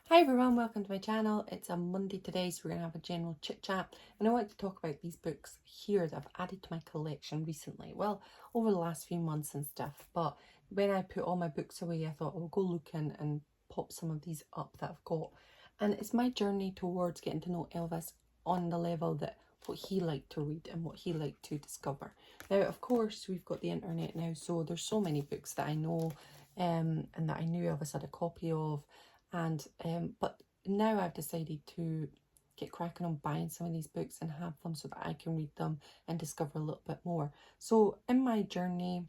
Hi everyone, welcome to my channel. It's a Monday today, so we're going to have a general chit chat, and I want to talk about these books here that I've added to my collection recently. Well, over the last few months and stuff, but when I put all my books away, I thought I'll go looking and pop some of these up that I've got. And it's my journey towards getting to know Elvis on the level that what he liked to read and what he liked to discover. Now, of course, we've got the internet now, so there's so many books that I know and that I knew Elvis had a copy of. And but now I've decided to get cracking on buying some of these books and have them so that I can read them and discover a little bit more. So in my journey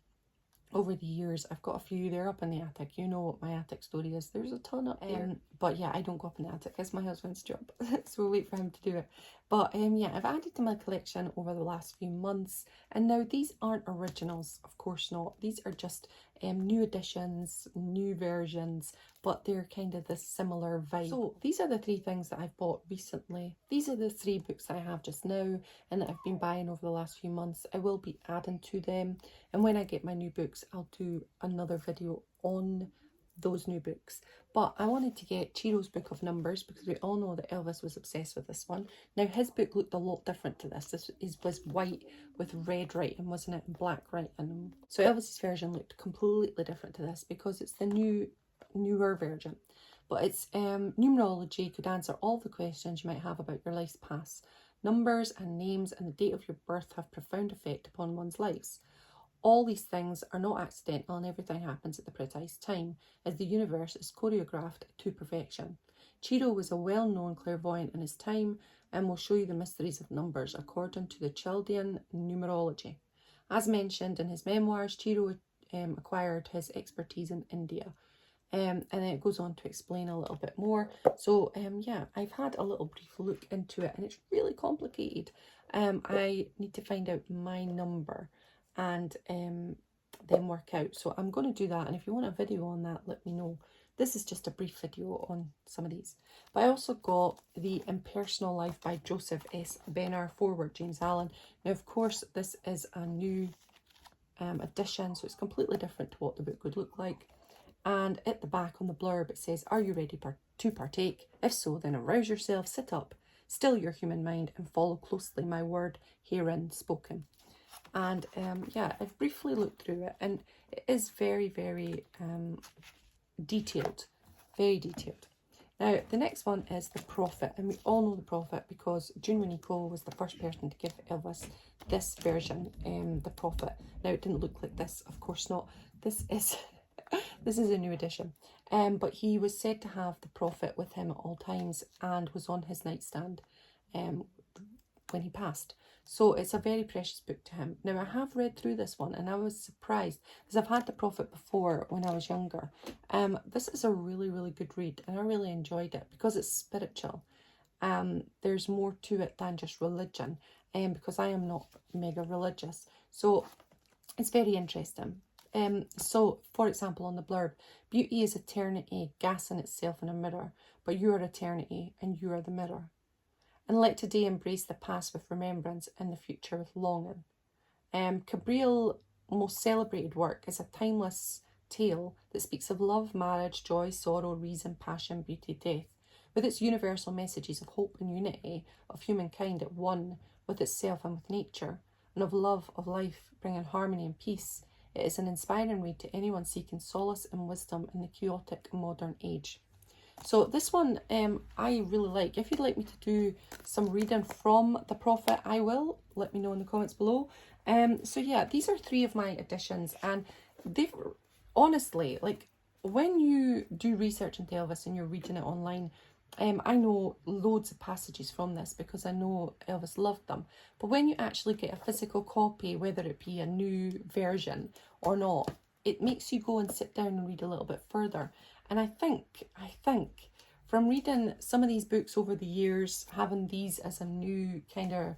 over the years, I've got a few. They're up in the attic. You know what my attic story is. There's a ton up there. But yeah, I don't go up in the attic. It's my husband's job. So we'll wait for him to do it. But yeah, I've added to my collection over the last few months. And now these aren't originals, of course not. These are just new editions, new versions, but they're kind of this similar vibe. So these are the three things that I've bought recently. These are the three books that I have just now and that I've been buying over the last few months. I will be adding to them, and when I get my new books, I'll do another video on those new books. But I wanted to get Chiro's book of numbers because we all know that Elvis was obsessed with this one. Now his book looked a lot different to this. This was white with red writing, wasn't it, and black writing. So Elvis's version looked completely different to this because it's the newer version. But its numerology could answer all the questions you might have about your life's past. Numbers and names and the date of your birth have profound effect upon one's lives. All these things are not accidental and everything happens at the precise time, as the universe is choreographed to perfection. Chiro was a well-known clairvoyant in his time and will show you the mysteries of numbers according to the Chaldean numerology. As mentioned in his memoirs, Chiro acquired his expertise in India. And then it goes on to explain a little bit more. So yeah, I've had a little brief look into it and it's really complicated. I need to find out my number and then work out. So I'm going to do that, and if you want a video on that, let me know. This is just a brief video on some of these. But I also got The Impersonal Life by Joseph S. Benner, forward James Allen. Now, of course, this is a new edition, so it's completely different to what the book would look like. And at the back on the blurb, it says, "Are you ready to partake? If so, then arouse yourself, sit up, still your human mind, and follow closely my word herein spoken." And yeah, I've briefly looked through it, and it is very, very detailed, very detailed. Now, the next one is The Prophet, and we all know The Prophet because June Winiko was the first person to give Elvis this version, The Prophet. Now, it didn't look like this, of course not. This is this is a new edition, but he was said to have the Prophet with him at all times and was on his nightstand when he passed. So it's a very precious book to him. Now, I have read through this one and I was surprised because I've had the Prophet before when I was younger. This is a really, really good read and I really enjoyed it because it's spiritual. There's more to it than just religion, because I am not mega religious. So it's very interesting. So, for example, on the blurb, beauty is eternity, gas in itself in a mirror, but you are eternity and you are the mirror. And let today embrace the past with remembrance and the future with longing. Cabriel's most celebrated work is a timeless tale that speaks of love, marriage, joy, sorrow, reason, passion, beauty, death, with its universal messages of hope and unity of humankind at one with itself and with nature, and of love, of life, bringing harmony and peace. It is an inspiring read to anyone seeking solace and wisdom in the chaotic modern age. So this one I really like. If you'd like me to do some reading from The Prophet, I will. Let me know in the comments below. So yeah, these are three of my editions, and they've honestly, like, when you do research into Elvis and you're reading it online, I know loads of passages from this because I know Elvis loved them. But when you actually get a physical copy, whether it be a new version or not, it makes you go and sit down and read a little bit further. And I think from reading some of these books over the years, having these as a new kind of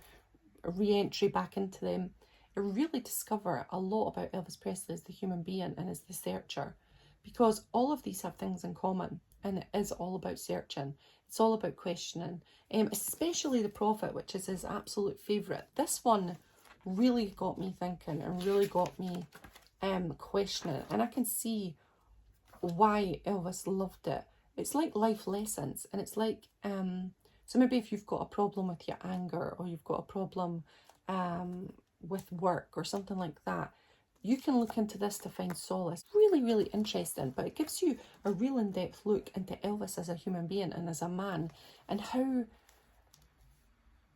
re-entry back into them, I really discover a lot about Elvis Presley as the human being and as the searcher, because all of these have things in common, and it is all about searching. It's all about questioning, especially The Prophet, which is his absolute favourite. This one really got me thinking and really got me questioning, and I can see why Elvis loved it. it's like life lessons, and it's like, so maybe if you've got a problem with your anger, or you've got a problem with work or something like that, you can look into this to find solace. Really, really interesting, but it gives you a real in-depth look into Elvis as a human being and as a man, and how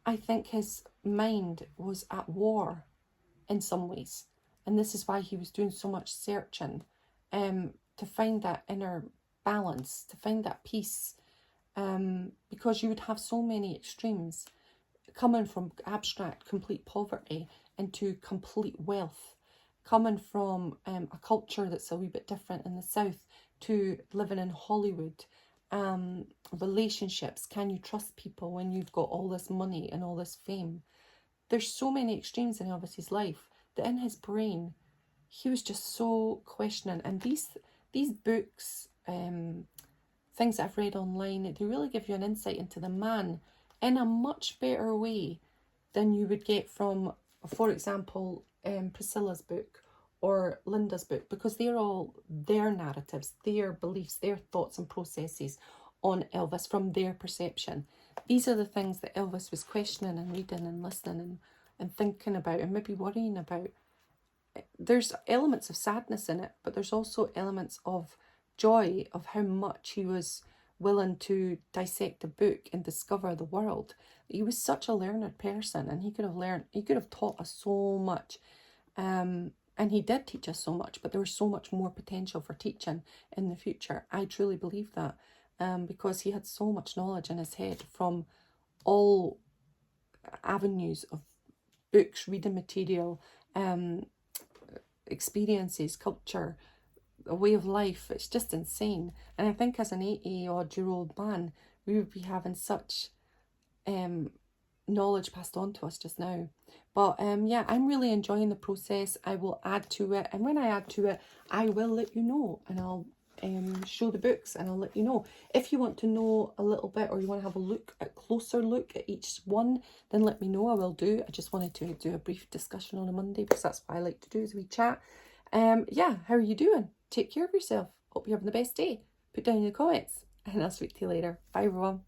I think his mind was at war in some ways. And this is why he was doing so much searching, to find that inner balance, to find that peace, because you would have so many extremes coming from abstract, complete poverty into complete wealth, coming from a culture that's a wee bit different in the South to living in Hollywood. Relationships, can you trust people when you've got all this money and all this fame? There's so many extremes in Elvis's life that in his brain, he was just so questioning. And these books, things that I've read online, they really give you an insight into the man in a much better way than you would get from, for example, Priscilla's book or Linda's book, because they're all their narratives, their beliefs, their thoughts and processes on Elvis from their perception. These are the things that Elvis was questioning and reading and listening and thinking about and maybe worrying about. There's elements of sadness in it, but there's also elements of joy of how much he was willing to dissect a book and discover the world. He was such a learned person, and he could have taught us so much. And he did teach us so much, but there was so much more potential for teaching in the future. I truly believe that, because he had so much knowledge in his head from all avenues of books, reading material, experiences, culture, a way of life. It's just insane. And I think as an 80-odd-year-old man, we would be having such knowledge passed on to us just now. But yeah, I'm really enjoying the process. I will add to it, and when I add to it, I will let you know, and I'll show the books, and I'll let you know. If you want to know a little bit, or you want to have a closer look at each one, then let me know. I will do. I just wanted to do a brief discussion on a Monday, because that's what I like to do, is we chat. Yeah, how are you doing? Take care of yourself. Hope you're having the best day. Put down in the comments, and I'll speak to you later. Bye everyone.